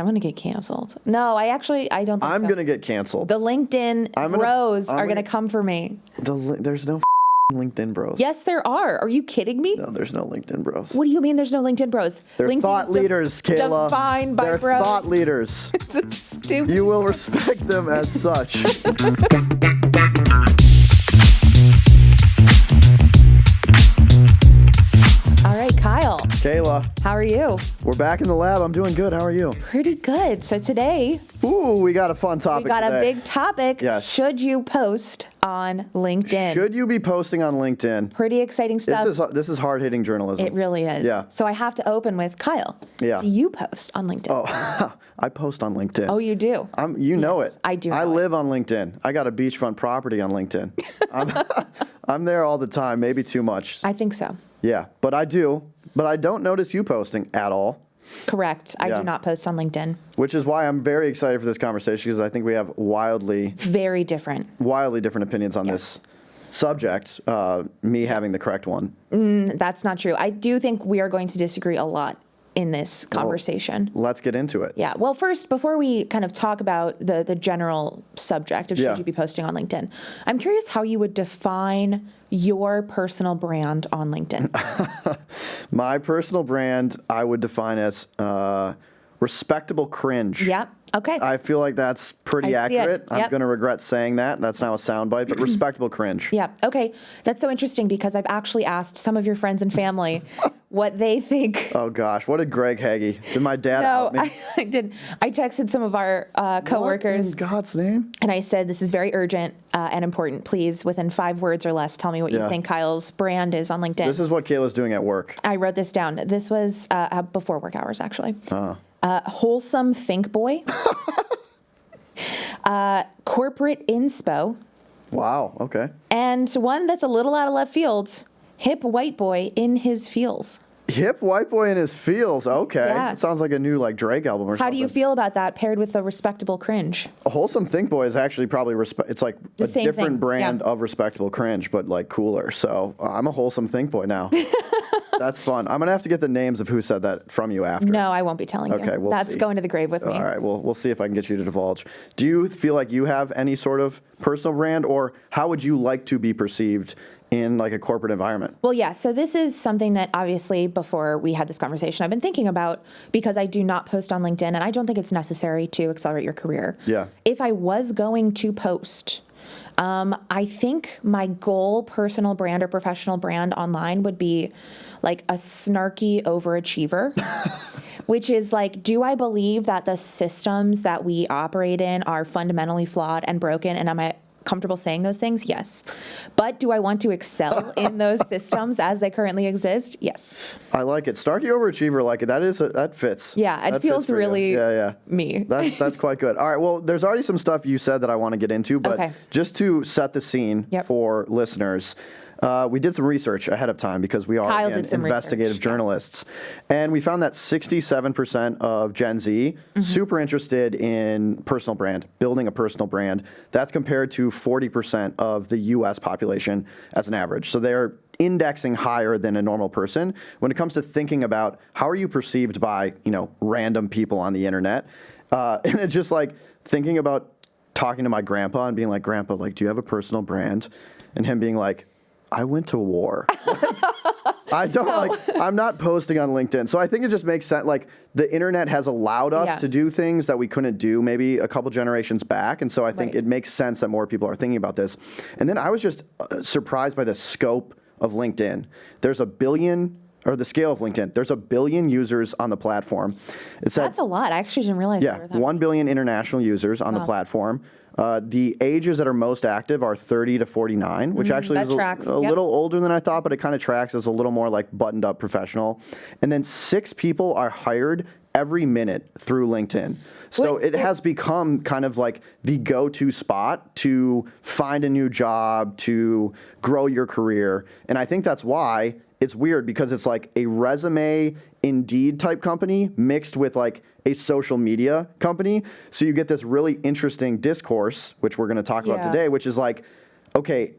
going to get canceled. No, I don't think so. I'm going to get canceled. The LinkedIn bros are going to come for me. There's no LinkedIn bros. Yes, there are. Are you kidding me? No, there's no LinkedIn bros. What do you mean there's no LinkedIn bros? They're LinkedIn thought leaders, Kayla. Defined by They're bros. thought leaders. It's stupid. You will respect them as such. All right, Kyle. Kayla. How are you? We're back in the lab. I'm doing good. How are you? Pretty good. So today, we got a fun topic we got today. a big topic. Yes. Should you post on LinkedIn? Should you be posting on LinkedIn? Pretty exciting stuff. This is hard-hitting journalism. It really is. Yeah. So I have to open with Kyle. Yeah. Do you post on LinkedIn? Oh, I post on LinkedIn. Oh, you do? You know it. I do. I live on LinkedIn. I got a beachfront property on LinkedIn. I'm there all the time, maybe too much. I think so. Yeah, but I do. But I don't notice you posting at all. Correct. I do not post on LinkedIn. Which is why I'm very excited for this conversation, because I think we have very different opinions on this subject, me having the correct one. That's not true. I do think we are going to disagree a lot in this conversation. Well, let's get into it. Yeah. Well, first, before we kind of talk about the general subject of should you be posting on LinkedIn, I'm curious how you would define your personal brand on LinkedIn. My personal brand, I would define as respectable cringe. Yeah. Okay. I feel like that's pretty accurate. Yep. I'm going to regret saying that. That's now a soundbite, but respectable cringe. Yeah. Okay. That's so interesting because I've actually asked some of your friends and family what they think. Oh gosh, what did Greg Hagee? Did my dad out me? I did. I texted some of our coworkers. What in God's name? And I said, this is very urgent and important. Please, within 5 words or less, tell me what you think Kyle's brand is on LinkedIn. This is what Kayla's doing at work. I wrote this down. This was before work hours, actually. Wholesome think boy. Corporate inspo. Wow, okay. And one that's a little out of left field. Hip white boy in his feels. Hip white boy in his feels. Okay. Yeah. It sounds like a new Drake album or something. How do you feel about that paired with a respectable cringe? A wholesome think boy is actually probably it's like The a same different thing. brand of respectable cringe, but like cooler. So I'm a wholesome think boy now. That's fun. I'm gonna have to get the names of who said that from you after. No, I won't be telling you. Okay, we'll That's see. going to the grave with me. All right, we'll see if I can get you to divulge. Do you feel like you have any sort of personal brand, or how would you like to be perceived in like a corporate environment? Well, yeah. So this is something that obviously before we had this conversation, I've been thinking about because I do not post on LinkedIn and I don't think it's necessary to accelerate your career. Yeah. If I was going to post, I think my goal, personal brand or professional brand online would be like a snarky overachiever. Which is like, do I believe that the systems that we operate in are fundamentally flawed and broken? And am I comfortable saying those things? Yes. But do I want to excel in those systems as they currently exist? Yes. I like it. Snarky overachiever, like it. That fits. Yeah, it That feels fits for you. really me. That's quite good. All right, well, there's already some stuff you said that I want to get into, but just to set the scene for listeners, we did some research ahead of time because we are investigative journalists. And we found that 67% of Gen Z super interested in personal brand, building a personal brand. That's compared to 40% of the U.S. population as an average. So they're indexing higher than a normal person when it comes to thinking about how are you perceived by, random people on the internet. And it's just like thinking about talking to my grandpa and being like, Grandpa, like, do you have a personal brand? And him being like, I went to war. I'm not posting on LinkedIn. So I think it just makes sense. Like the internet has allowed us to do things that we couldn't do maybe a couple generations back. And so I think it makes sense that more people are thinking about this. And then I was just surprised by the scope of LinkedIn. There's the scale of LinkedIn. There's 1 billion users on the platform. That's a lot. I actually didn't realize there were that. 1 billion international users on the platform. The ages that are most active are 30 to 49, which actually is a little older than I thought, but it kind of tracks as a little more like buttoned up professional. And then 6 people are hired every minute through LinkedIn. So it has become kind of like the go-to spot to find a new job, to grow your career. And I think that's why it's weird, because it's like a resume Indeed type company mixed with like a social media company. So you get this really interesting discourse, which we're going to talk about today, which is like, okay,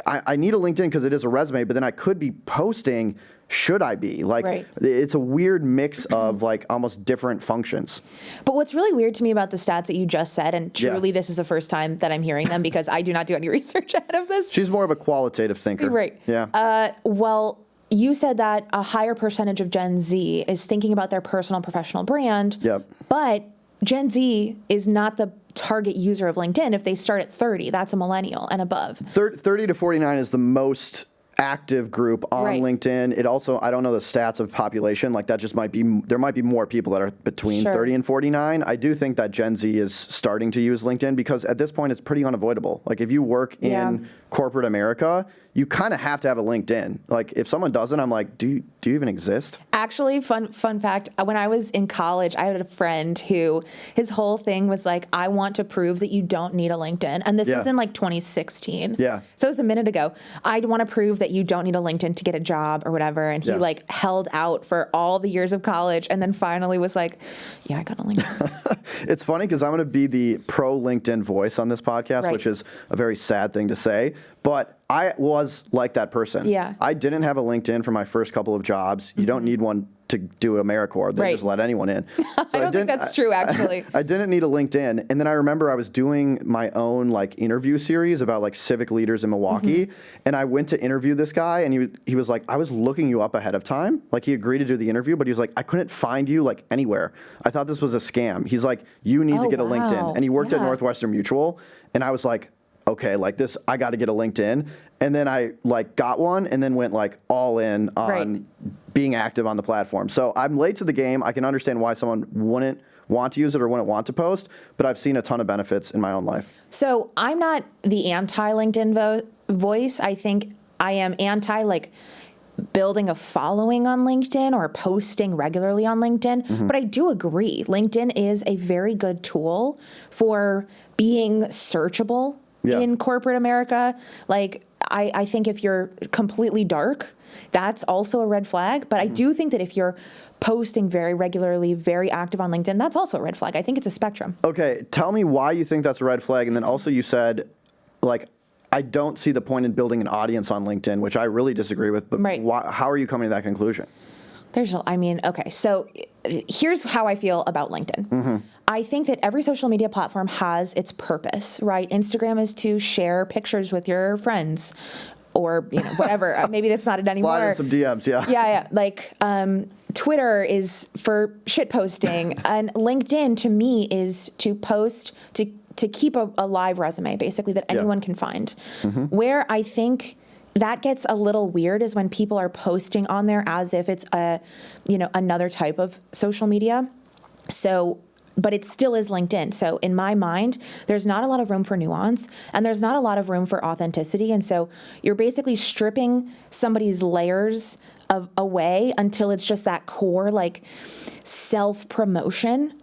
I need a LinkedIn because it is a resume, but then I could be posting should I be? Like, it's a weird mix of like almost different functions. But what's really weird to me about the stats that you just said, and truly this is the first time that I'm hearing them because I do not do any research ahead of this. She's more of a qualitative thinker. Right. Yeah. Well, you said that a higher percentage of Gen Z is thinking about their personal and professional brand. Yep. But Gen Z is not the target user of LinkedIn. If they start at 30, that's a millennial and above. 30 to 49 is the most active group on LinkedIn. It also, I don't know the stats of population, like that just might be, there might be more people that are between 30 and 49. I do think that Gen Z is starting to use LinkedIn because at this point it's pretty unavoidable. Like if you work in corporate America, you kind of have to have a LinkedIn. Like if someone doesn't, I'm like, do you even exist? Actually, fun fact, when I was in college, I had a friend who his whole thing was like, I want to prove that you don't need a LinkedIn. And this was in like 2016. Yeah. So it was a minute ago. I want to prove that you don't need a LinkedIn to get a job or whatever. And he like held out for all the years of college and then finally was like, yeah, I got a LinkedIn. It's funny because I'm going to be the pro LinkedIn voice on this podcast, which is a very sad thing to say. But I was like that person. Yeah. I didn't have a LinkedIn for my first couple of jobs. You don't need one to do AmeriCorps. They just let anyone in. So I don't think that's true, actually. I didn't need a LinkedIn. And then I remember I was doing my own like interview series about like civic leaders in Milwaukee. And I went to interview this guy and he was like, I was looking you up ahead of time. Like he agreed to do the interview, but he was like, I couldn't find you like anywhere. I thought this was a scam. He's like, you need to get a LinkedIn. And he worked at Northwestern Mutual. And I was like, okay, like this, I got to get a LinkedIn. And then I like got one and then went like all in on being active on the platform. So I'm late to the game. I can understand why someone wouldn't want to use it or wouldn't want to post, but I've seen a ton of benefits in my own life. So I'm not the anti-LinkedIn voice. I think I am anti like building a following on LinkedIn or posting regularly on LinkedIn. But I do agree. LinkedIn is a very good tool for being searchable in corporate America. Like, I think if you're completely dark, that's also a red flag. But I do think that if you're posting very regularly, very active on LinkedIn, that's also a red flag. I think it's a spectrum. Okay, tell me why you think that's a red flag. And then also you said, like, I don't see the point in building an audience on LinkedIn, which I really disagree with. But how are you coming to that conclusion? Okay, so here's how I feel about LinkedIn. I think that every social media platform has its purpose, right? Instagram is to share pictures with your friends or, whatever. Maybe that's not it anymore. Slide in some DMs, Yeah. Like, Twitter is for shit posting. And LinkedIn, to me, is to post, to keep a live resume, basically, that anyone can find. Where I think that gets a little weird is when people are posting on there as if it's another type of social media. So, but it still is LinkedIn. So in my mind, there's not a lot of room for nuance and there's not a lot of room for authenticity. And so you're basically stripping somebody's layers away until it's just that core like self-promotion.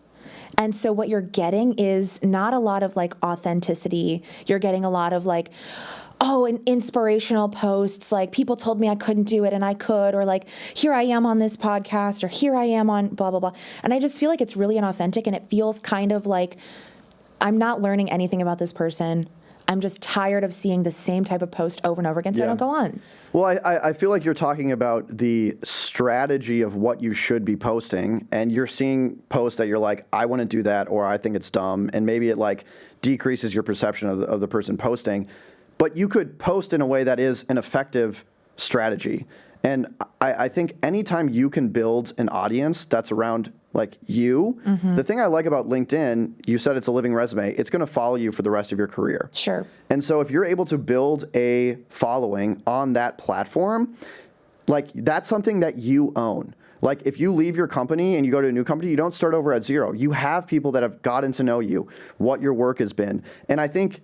And so what you're getting is not a lot of like authenticity. You're getting a lot of like, and inspirational posts, like people told me I couldn't do it and I could, or like, here I am on this podcast, or here I am on blah, blah, blah. And I just feel like it's really inauthentic and it feels kind of like I'm not learning anything about this person. I'm just tired of seeing the same type of post over and over again, so I don't go on. Well, I feel like you're talking about the strategy of what you should be posting, and you're seeing posts that you're like, I want to do that, or I think it's dumb, and maybe it like decreases your perception of the person posting. But you could post in a way that is an effective strategy. And I think anytime you can build an audience that's around like you, the thing I like about LinkedIn, you said it's a living resume, it's going to follow you for the rest of your career. Sure. And so if you're able to build a following on that platform, like that's something that you own. Like if you leave your company and you go to a new company, you don't start over at zero. You have people that have gotten to know you, what your work has been. And I think,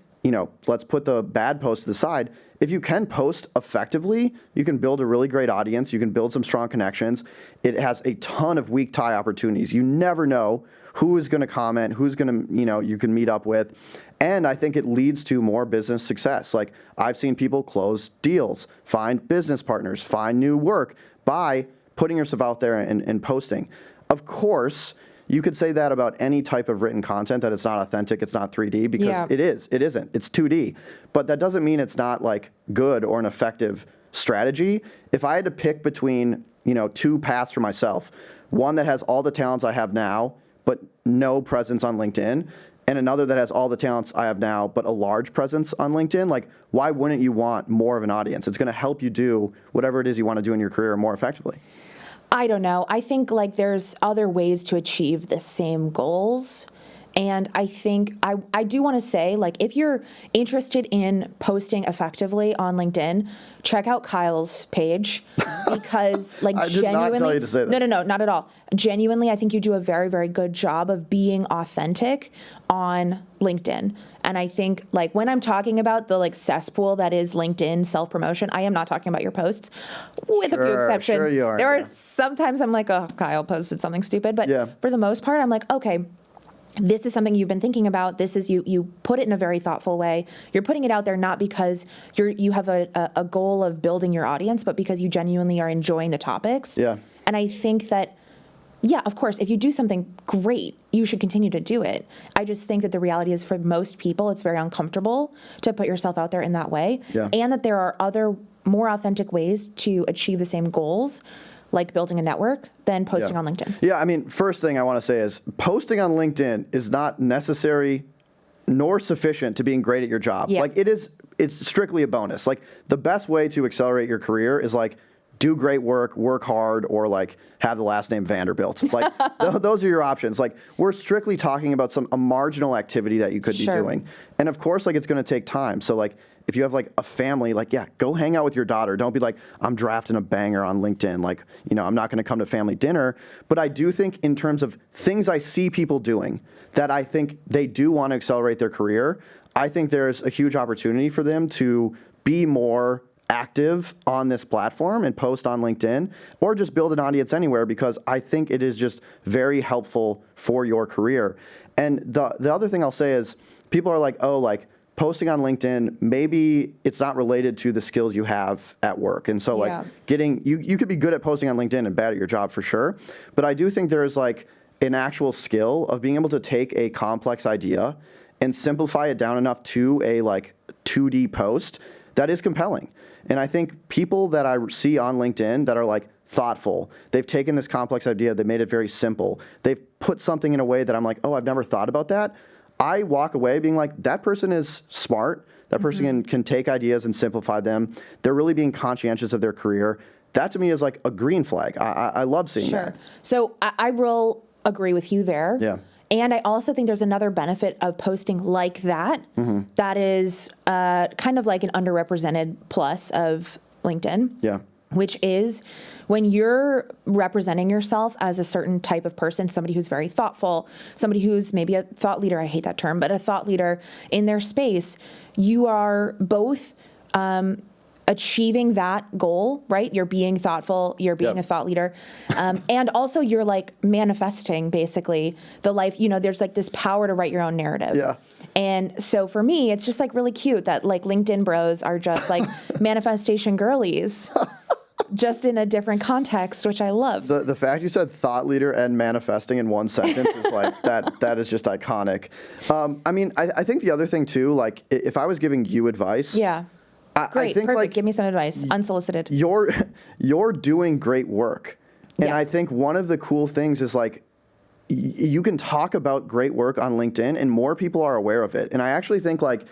let's put the bad posts to the side. If you can post effectively, you can build a really great audience. You can build some strong connections. It has a ton of weak tie opportunities. You never know who is going to comment, who's going to, you can meet up with. And I think it leads to more business success. Like I've seen people close deals, find business partners, find new work by putting yourself out there and posting. Of course, you could say that about any type of written content, that it's not authentic, it's not 3D, because it isn't, it's 2D. But that doesn't mean it's not like good or an effective strategy. If I had to pick between two paths for myself. One that has all the talents I have now, but no presence on LinkedIn, and another that has all the talents I have now, but a large presence on LinkedIn. Like, why wouldn't you want more of an audience? It's going to help you do whatever it is you want to do in your career more effectively. I don't know. I think like there's other ways to achieve the same goals. And I think I do want to say, like, if you're interested in posting effectively on LinkedIn, check out Kyle's page because, like, I genuinely, did not tell you to say this. No, not at all. Genuinely, I think you do a very, very good job of being authentic on LinkedIn. And I think, like, when I'm talking about the, like, cesspool that is LinkedIn self-promotion, I am not talking about your posts, with a few exceptions. Sure you are. There are sometimes I'm like, oh, Kyle posted something stupid. But for the most part, I'm like, okay, this is something you've been thinking about. This is you put it in a very thoughtful way. You're putting it out there not because you have a goal of building your audience, but because you genuinely are enjoying the topics. Yeah. And I think that, yeah, of course, if you do something great, you should continue to do it. I just think that the reality is for most people, it's very uncomfortable to put yourself out there in that way. Yeah. And that there are other more authentic ways to achieve the same goals, like building a network, than posting on LinkedIn. Yeah, I mean, first thing I want to say is posting on LinkedIn is not necessary nor sufficient to being great at your job. Yeah. Like, it's strictly a bonus. Like, the best way to accelerate your career is like do great work hard, or like have the last name Vanderbilt. Like those are your options. Like, we're strictly talking about a marginal activity that you could be doing. And of course, like, it's going to take time. So like, if you have like a family, like, yeah, go hang out with your daughter. Don't be like, I'm drafting a banger on LinkedIn. Like, I'm not going to come to family dinner. But I do think in terms of things I see people doing that I think they do want to accelerate their career, I think there's a huge opportunity for them to be more active on this platform and post on LinkedIn, or just build an audience anywhere, because I think it is just very helpful for your career. And the other thing I'll say is, people are like, oh, like, posting on LinkedIn, maybe it's not related to the skills you have at work. And so like you could be good at posting on LinkedIn and bad at your job for sure. But I do think there is like an actual skill of being able to take a complex idea and simplify it down enough to a like 2D post that is compelling. And I think people that I see on LinkedIn that are like thoughtful, they've taken this complex idea, they made it very simple. They've put something in a way that I'm like, oh, I've never thought about that. I walk away being like, that person is smart. That person can take ideas and simplify them. They're really being conscientious of their career. That to me is like a green flag. I love seeing that. So I will agree with you there. Yeah. And I also think there's another benefit of posting like that. That is kind of like an underrepresented plus of LinkedIn. Yeah. Which is when you're representing yourself as a certain type of person, somebody who's very thoughtful, somebody who's maybe a thought leader, I hate that term, but a thought leader in their space, you are both achieving that goal, right? You're being thoughtful, you're being a thought leader, and also you're like manifesting basically the life, there's like this power to write your own narrative. Yeah. And so for me, it's just like really cute that like LinkedIn bros are just like manifestation girlies. Just in a different context, which I love. The fact you said thought leader and manifesting in one sentence is like, that is just iconic. I mean, I think the other thing too, like if I was giving you advice. Yeah. Great, I think, perfect. like, give me some advice, unsolicited. You're doing great work. And Yes. I think one of the cool things is like, you can talk about great work on LinkedIn and more people are aware of it. And I actually think like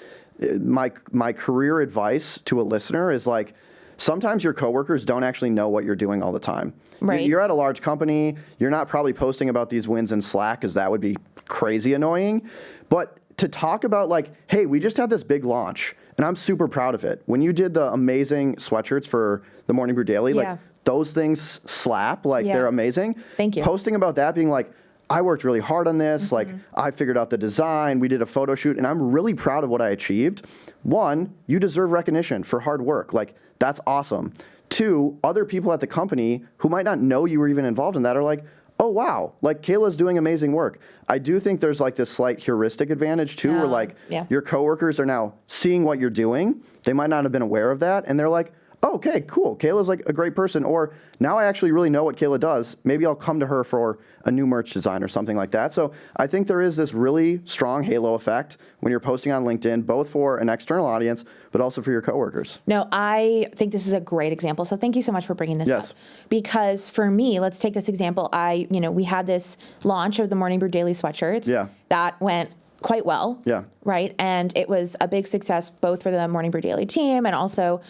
my career advice to a listener is like, sometimes your coworkers don't actually know what you're doing all the time. Right. You're at a large company. You're not probably posting about these wins in Slack because that would be crazy annoying. But to talk about like, hey, we just had this big launch and I'm super proud of it. When you did the amazing sweatshirts for the Morning Brew Daily, like those things slap, like they're amazing. Thank you. Posting about that, being like, I worked really hard on this. Like I figured out the design. We did a photo shoot and I'm really proud of what I achieved. One, you deserve recognition for hard work. Like that's awesome. Two, other people at the company who might not know you were even involved in that are like, oh, wow, like Kaila's doing amazing work. I do think there's like this slight heuristic advantage too, where like your coworkers are now seeing what you're doing. They might not have been aware of that. And they're like, oh, okay, cool. Kaila's like a great person. Or now I actually really know what Kaila does. Maybe I'll come to her for a new merch design or something like that. So I think there is this really strong halo effect when you're posting on LinkedIn, both for an external audience, but also for your coworkers. No, I think this is a great example. So thank you so much for bringing this up. Because for me, let's take this example. We had this launch of the Morning Brew Daily sweatshirts. Yeah. That went quite well. Yeah. Right. And it was a big success both for the Morning Brew Daily team and also,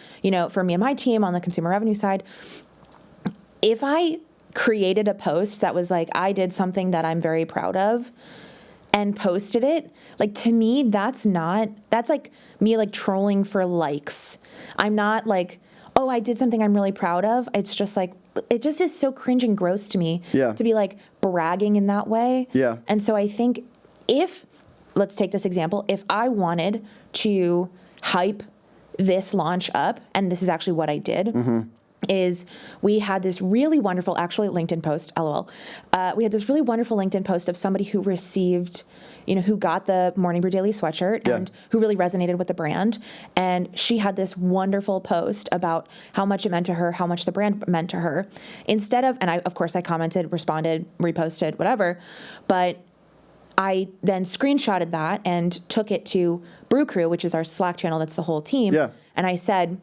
for me and my team on the consumer revenue side. If I created a post that was like, I did something that I'm very proud of and posted it, like, to me, that's like me like trolling for likes. I'm not like, oh, I did something I'm really proud of. It's just like, it just is so cringe and gross to me to be like bragging in that way. Yeah. And so I think let's take this example. If I wanted to hype this launch up, and this is actually what I did, is we had this really wonderful, actually LinkedIn post, LOL. We had this really wonderful LinkedIn post of somebody who received, who got the Morning Brew Daily sweatshirt and who really resonated with the brand. And she had this wonderful post about how much it meant to her, how much the brand meant to her. Instead of, and of course I commented, responded, reposted, whatever, but I then screenshotted that and took it to Brew Crew, which is our Slack channel that's the whole team. Yeah. And I said,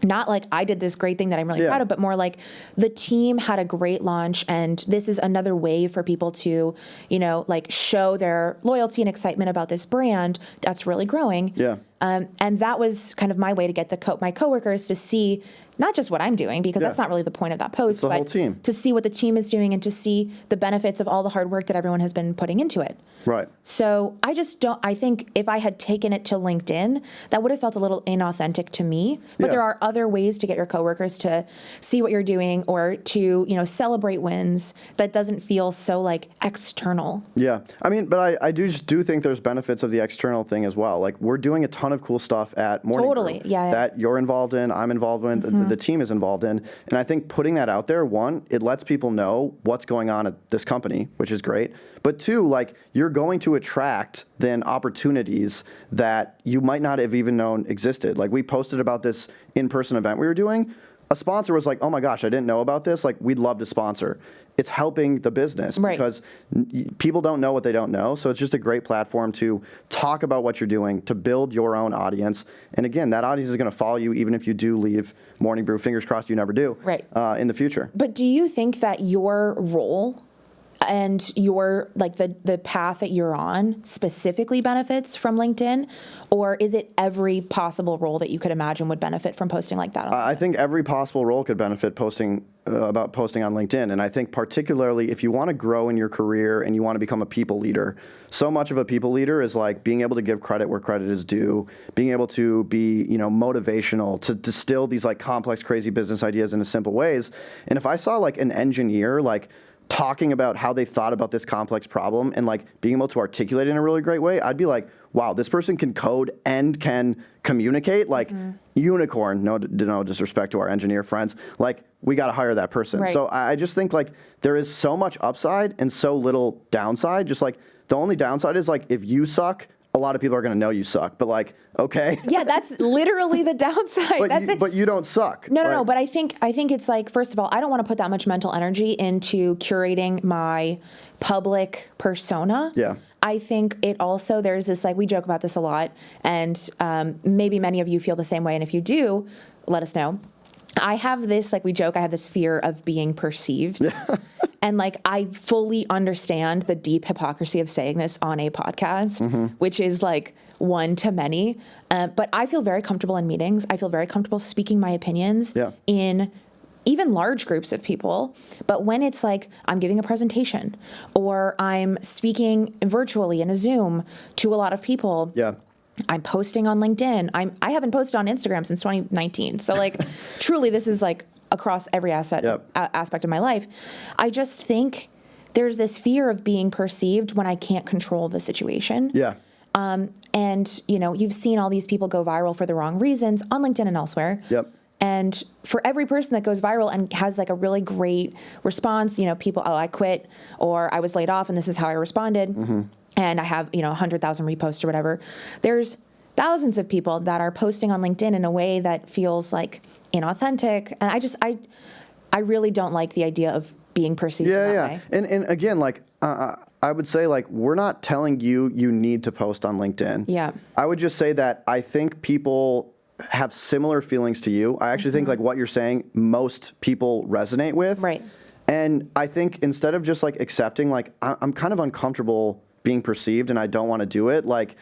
not like I did this great thing that I'm really proud of, but more like the team had a great launch, and this is another way for people to, like show their loyalty and excitement about this brand that's really growing. Yeah. And that was kind of my way to get my coworkers to see not just what I'm doing, because that's not really the point of that post, but the whole team. To see what the team is doing and to see the benefits of all the hard work that everyone has been putting into it. Right. So I think if I had taken it to LinkedIn, that would have felt a little inauthentic to me. But there are other ways to get your coworkers to see what you're doing or to, celebrate wins that doesn't feel so like external. Yeah. I mean, but I do think there's benefits of the external thing as well. Like, we're doing a ton of cool stuff at Morning Brew that you're involved in, I'm involved in, the team is involved in. And I think putting that out there, one, it lets people know what's going on at this company, which is great. But two, like, you're going to attract then opportunities that you might not have even known existed. Like, we posted about this in-person event we were doing. A sponsor was like, oh my gosh, I didn't know about this. Like, we'd love to sponsor. It's helping the business because people don't know what they don't know. So it's just a great platform to talk about what you're doing, to build your own audience. And again, that audience is going to follow you even if you do leave Morning Brew. Fingers crossed you never do in the future. But do you think that your role and your the path that you're on specifically benefits from LinkedIn, or is it every possible role that you could imagine would benefit from posting like that? I think every possible role could benefit posting on LinkedIn, and I think particularly if you want to grow in your career and you want to become a people leader, so much of a people leader is like being able to give credit where credit is due, being able to be motivational, to distill these like complex, crazy business ideas into simple ways. And if I saw like an engineer talking about how they thought about this complex problem and like being able to articulate it in a really great way, I'd be like, wow, this person can code and can communicate, like unicorn. No disrespect to our engineer friends. Like, we got to hire that person. Right. So I just think like there is so much upside and so little downside. Just like the only downside is like if you suck, a lot of people are going to know you suck, but like, okay. Yeah, that's literally the downside. But you don't suck. No. But I think it's like, first of all, I don't want to put that much mental energy into curating my public persona. Yeah. I think it also, there's this, like, we joke about this a lot, and maybe many of you feel the same way. And if you do, let us know. I have this, like, we joke, I have this fear of being perceived. And like, I fully understand the deep hypocrisy of saying this on a podcast, which is like one to many. But I feel very comfortable in meetings. I feel very comfortable speaking my opinions in even large groups of people. But when it's like I'm giving a presentation or I'm speaking virtually in a Zoom to a lot of people. I'm posting on LinkedIn. I haven't posted on Instagram since 2019. So like, truly, this is like across every aspect of my life. I just think there's this fear of being perceived when I can't control the situation. And you've seen all these people go viral for the wrong reasons on LinkedIn and elsewhere. And for every person that goes viral and has like a really great response, people, oh, I quit, or I was laid off and this is how I responded. And I have, 100,000 reposts or whatever. There's thousands of people that are posting on LinkedIn in a way that feels like inauthentic. And I really don't like the idea of being perceived in that way. And again, like, I would say, like, we're not telling you need to post on LinkedIn. Yeah. I would just say that I think people have similar feelings to you. I actually think, like, what you're saying, most people resonate with. Right. And I think instead of just, like, accepting, like, I'm kind of uncomfortable being perceived and I don't want to do it, like,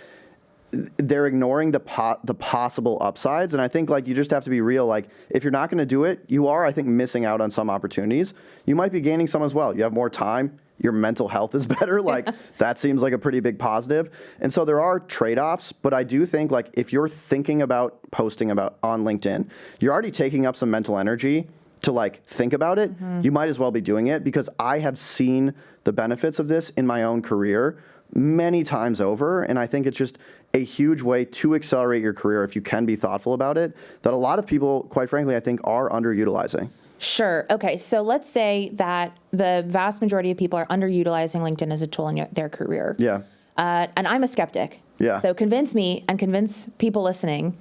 they're ignoring the possible upsides. And I think, like, you just have to be real. Like, if you're not going to do it, you are, I think, missing out on some opportunities. You might be gaining some as well. You have more time. Your mental health is better. Like, that seems like a pretty big positive. And so there are trade-offs, but I do think, like, if you're thinking about posting about on LinkedIn, you're already taking up some mental energy to, like, think about it. You might as well be doing it, because I have seen the benefits of this in my own career many times over. And I think it's just a huge way to accelerate your career if you can be thoughtful about it, that a lot of people, quite frankly, I think are underutilizing. Sure. Okay. So let's say that the vast majority of people are underutilizing LinkedIn as a tool in their career. Yeah. And I'm a skeptic. Yeah. So convince me and convince people listening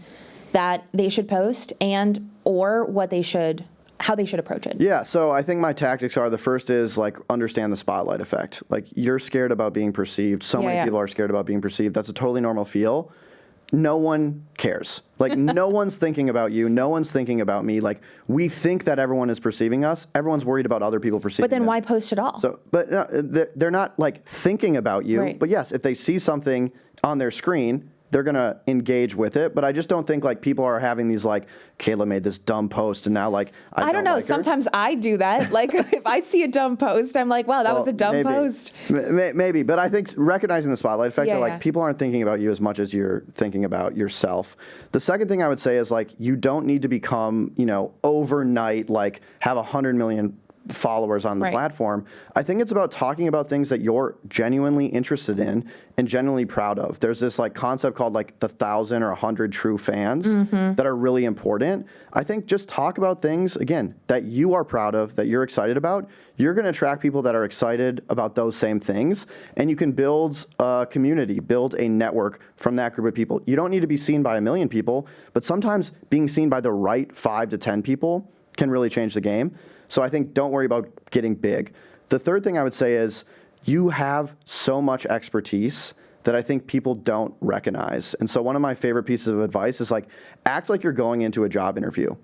that they should post or how they should approach it. Yeah. So I think my tactics are, the first is, like, understand the spotlight effect. Like, you're scared about being perceived. So many people are scared about being perceived. That's a totally normal feel. No one cares. Like, no one's thinking about you. No one's thinking about me. Like, we think that everyone is perceiving us. Everyone's worried about other people perceiving But then them. why post at all? So, but they're not, like, thinking about you. Right. But yes, if they see something on their screen, they're going to engage with it. But I just don't think, like, people are having these, like, Kaila made this dumb post and now, like, I don't know. Like, sometimes I do that. Like, if I see a dumb post, I'm like, wow, that was a dumb post. Maybe. But I think recognizing the spotlight effect, that, like, people aren't thinking about you as much as you're thinking about yourself. The second thing I would say is, like, you don't need to become, overnight, like, have 100 million followers on the platform. I think it's about talking about things that you're genuinely interested in and genuinely proud of. There's this, like, concept called, like, the 1,000 or 100 true fans that are really important. I think just talk about things, again, that you are proud of, that you're excited about. You're going to attract people that are excited about those same things, and you can build a community, build a network from that group of people. You don't need to be seen by 1 million people, but sometimes being seen by the right 5 to 10 people can really change the game. So I think don't worry about getting big. The third thing I would say is, you have so much expertise that I think people don't recognize. And so one of my favorite pieces of advice is, like, act like you're going into a job interview.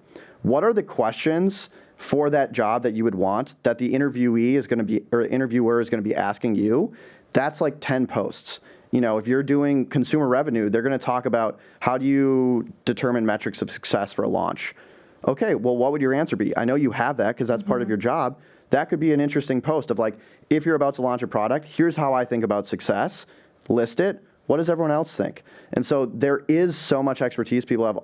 What are the questions for that job that you would want that the interviewee is going to be, or interviewer is going to be asking you? That's like 10 posts. If you're doing consumer revenue, they're going to talk about, how do you determine metrics of success for a launch? Okay, well, what would your answer be? I know you have that because that's part of your job. That could be an interesting post of, like, if you're about to launch a product, here's how I think about success. List it. What does everyone else think? And so there is so much expertise people have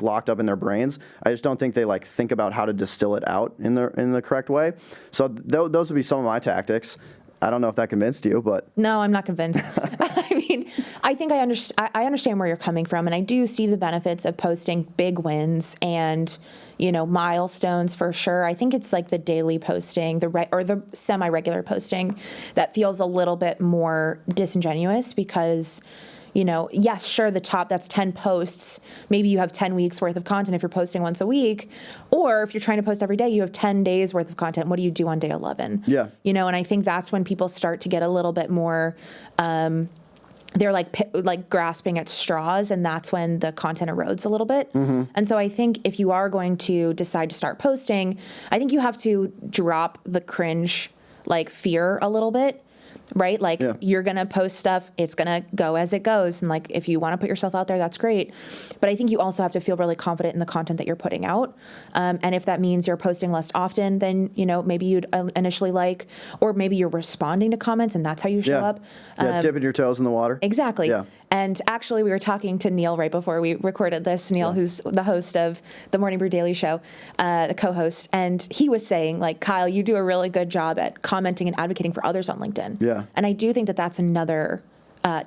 locked up in their brains. I just don't think they, like, think about how to distill it out in the correct way. So those would be some of my tactics. I don't know if that convinced you, but... No, I'm not convinced. I mean, I think I understand where you're coming from, and I do see the benefits of posting big wins and, milestones for sure. I think it's, like, the daily posting, or the semi-regular posting that feels a little bit more disingenuous because... yes, sure, that's 10 posts. Maybe you have 10 weeks worth of content if you're posting once a week. Or if you're trying to post every day, you have 10 days worth of content. What do you do on day 11? Yeah. And I think that's when people start to get a little bit more, they're like grasping at straws, and that's when the content erodes a little bit. And so I think if you are going to decide to start posting, I think you have to drop the cringe, like, fear a little bit. Right? Like, you're going to post stuff, it's going to go as it goes. And, like, if you want to put yourself out there, that's great. But I think you also have to feel really confident in the content that you're putting out. And if that means you're posting less often than, maybe you'd initially like, or maybe you're responding to comments and that's how you show up. Dipping your toes in the water. Exactly. Yeah. And actually, we were talking to Neil right before we recorded this. Neil, who's the host of the Morning Brew Daily Show, the co-host, and he was saying, like, Kyle, you do a really good job at commenting and advocating for others on LinkedIn. Yeah. And I do think that that's another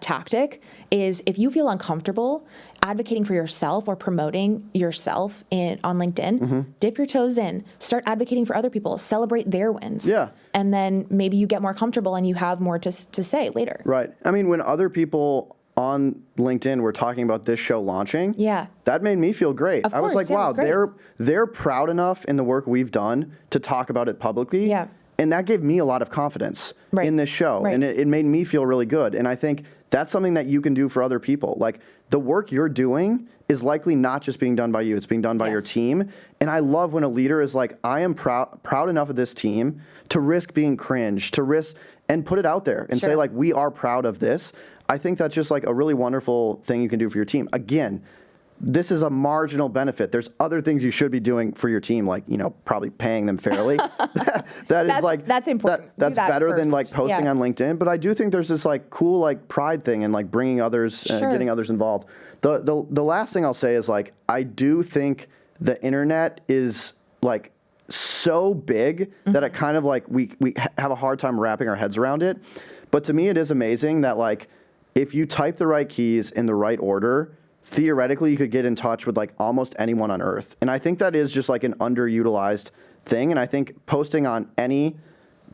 tactic, is if you feel uncomfortable advocating for yourself or promoting yourself on LinkedIn, dip your toes in, start advocating for other people, celebrate their wins. Yeah. And then maybe you get more comfortable and you have more to say later. Right. I mean, when other people on LinkedIn were talking about this show launching, yeah, that made me feel great. Of course, I was like, yeah, wow, they're proud enough in the work we've done to talk about it publicly. Yeah. And that gave me a lot of confidence in this show. Right. And it made me feel really good. And I think that's something that you can do for other people. Like, the work you're doing is likely not just being done by you, it's being done by your team. And I love when a leader is like, I am proud enough of this team to risk being cringe, to risk and put it out there and say, like, we are proud of this. I think that's just like a really wonderful thing you can do for your team. Again, this is a marginal benefit. There's other things you should be doing for your team, like, probably paying them fairly. That's important. That's better than like posting on LinkedIn. But I do think there's this like cool like pride thing and like bringing others, getting others involved. The last thing I'll say is like, I do think the internet is like so big that it kind of like we have a hard time wrapping our heads around it. But to me, it is amazing that like if you type the right keys in the right order, theoretically you could get in touch with like almost anyone on earth. And I think that is just like an underutilized thing. And I think posting on any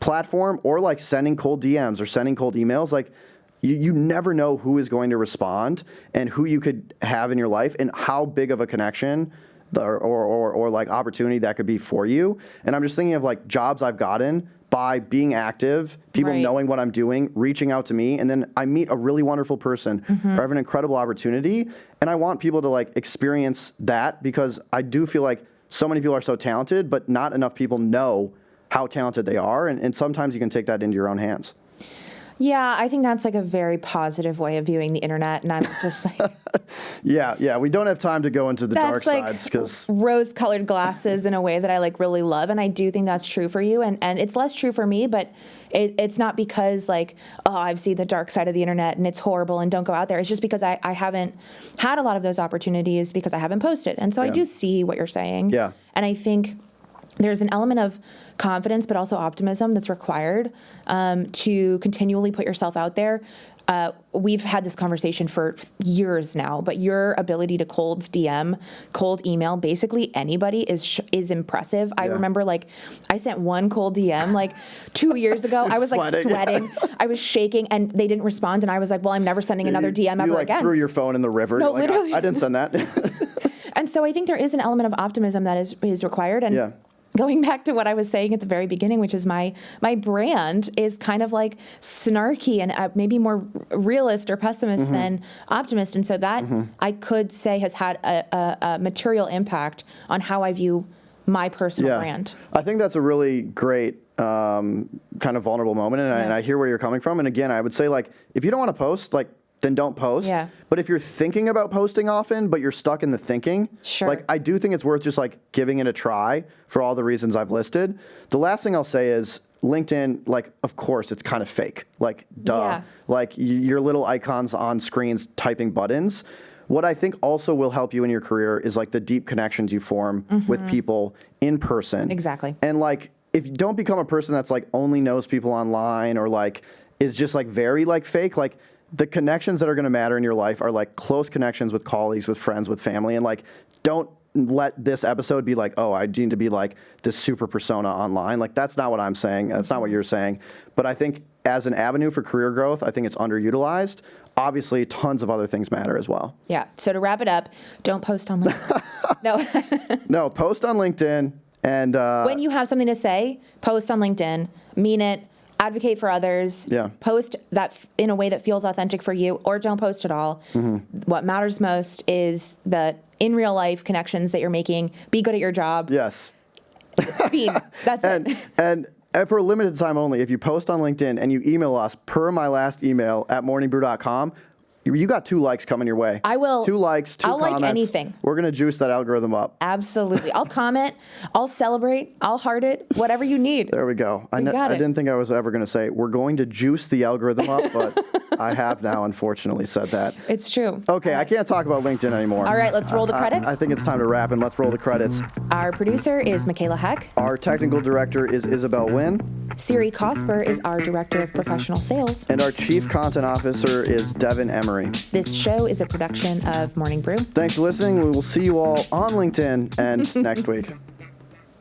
platform or like sending cold DMs or sending cold emails, like you never know who is going to respond and who you could have in your life and how big of a connection or like opportunity that could be for you. And I'm just thinking of like jobs I've gotten by being active, people knowing what I'm doing, reaching out to me, and then I meet a really wonderful person or have an incredible opportunity. And I want people to like experience that because I do feel like so many people are so talented, but not enough people know how talented they are. And sometimes you can take that into your own hands. Yeah, I think that's like a very positive way of viewing the internet, and I'm just like... Yeah, we don't have time to go into the dark like sides because rose-colored glasses in a way that I like really love, and I do think that's true for you, and it's less true for me, but it's not because like, oh, I've seen the dark side of the internet and it's horrible and don't go out there. It's just because I haven't had a lot of those opportunities because I haven't posted, and so I do see what you're saying. Yeah. And I think there's an element of confidence, but also optimism that's required to continually put yourself out there. We've had this conversation for years now, but your ability to cold DM, cold email, basically anybody is impressive. I remember like I sent one cold DM like 2 years ago. I was like sweating. I was shaking and they didn't respond. And I was like, well, I'm never sending another DM ever again. You threw your phone in the river. No, like, literally. I didn't send that. And so I think there is an element of optimism that is required. And going back to what I was saying at the very beginning, which is my brand is kind of like snarky and maybe more realist or pessimist than optimist. And so that I could say has had a material impact on how I view my personal brand. I think that's a really great kind of vulnerable moment. And I hear where you're coming from. And again, I would say like, if you don't want to post, like, then don't post. Yeah. But if you're thinking about posting often, but you're stuck in the thinking, like I do think it's worth just like giving it a try for all the reasons I've listed. The last thing I'll say is LinkedIn, like, of course, it's kind of fake. Like, duh. Yeah. Like your little icons on screens typing buttons. What I think also will help you in your career is like the deep connections you form with people in person. Exactly. And like, if you don't become a person that's like only knows people online or like is just like very like fake, like the connections that are going to matter in your life are like close connections with colleagues, with friends, with family. And like, don't let this episode be like, oh, I need to be like this super persona online. Like, that's not what I'm saying. That's not what you're saying. But I think as an avenue for career growth, I think it's underutilized. Obviously, tons of other things matter as well. Yeah. So to wrap it up, don't post on LinkedIn. No. No, post on LinkedIn. And when you have something to say, post on LinkedIn, mean it. Advocate for others. Yeah. Post that in a way that feels authentic for you, or don't post at all. What matters most is the in real life connections that you're making. Be good at your job. Yes. That's it. And for a limited time only, if you post on LinkedIn and you email us per my last email at morningbrew.com, you got 2 likes coming your way. I will. 2 likes, 2 comments. I'll like anything. We're going to juice that algorithm up. Absolutely. I'll comment. I'll celebrate. I'll heart it. Whatever you need. There we go. I didn't think I was ever going to say we're going to juice the algorithm up, but I have now unfortunately said that. It's true. Okay, I can't talk about LinkedIn anymore. All right, let's roll the credits. I think it's time to wrap, and let's roll the credits. Our producer is Kaila Heck. Our technical director is Isabel Wynn. Siri Cosper is our director of professional sales. And our chief content officer is Devin Emery. This show is a production of Morning Brew. Thanks for listening. We will see you all on LinkedIn and next week.